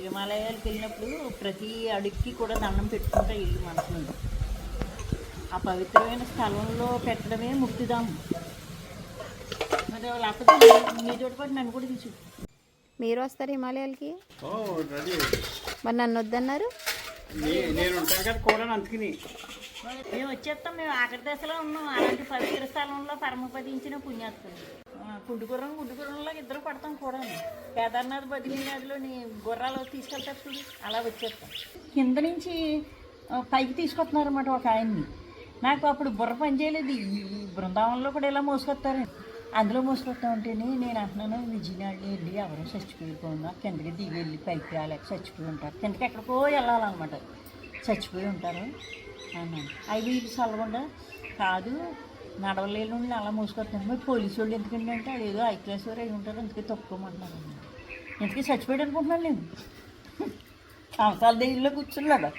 హిమాలయాలకు వెళ్ళినప్పుడు ప్రతి అడుగుకి కూడా దండం పెట్టుకుంటా ఇల్లు మనసులో. ఆ పవిత్రమైన స్థలంలో పెట్టడమే ముక్తిదాం. మరి లేకపోతే మీతో పాటు నన్ను కూడా తీసు. మీరు వస్తారు హిమాలయాలకి? మరి నన్ను వద్దన్నారు. మేము వచ్చేస్తాం. మేము ఆఖరి దశలో ఉన్నాం. అలాంటి పవిత్ర స్థలంలో పరమపదించిన పుణ్యాత్తులు. గుడ్డుగుర్రంలో ఇద్దరు పడతాం కూడా. కేదార్నాథ్ బద్రీనాథ్లోని గుర్రాలు తీసుకెళ్తారు చూడు, అలా వచ్చేస్తాం. కింద నుంచి పైకి తీసుకొస్తున్నారు అన్నమాట ఒక ఆయన్ని. నాకు అప్పుడు బుర్ర పనిచేయలేదు. ఈ బృందావనంలో కూడా ఇలా మోసుకొస్తారు. అందులో మోసుకొస్తా ఉంటేనే నేను అంటున్నాను, విజయనాడు వెళ్ళి ఎవరో చచ్చిపోయిపోయిందా, కిందకి దిగి వెళ్ళి పైకి రాలేక చచ్చిపోయి ఉంటారు, కిందకి ఎక్కడికో వెళ్ళాలన్నమాట, చచ్చిపోయి ఉంటారు అన్నాను. అవి ఇది చల్లకుండా కాదు, నడవలేని నుండి అలా మోసుకొస్తాను. మరి పోలీసు వాళ్ళు ఎందుకంటే అంటే అదేదో ఐ క్లాస్ వారు అయి ఉంటారు, అందుకే తప్పుకోమంటున్నారు. ఎందుకే చచ్చిపోయాడు అనుకుంటున్నాను నేను. సంవత్సరాల దగ్గరలో కూర్చున్నాడు.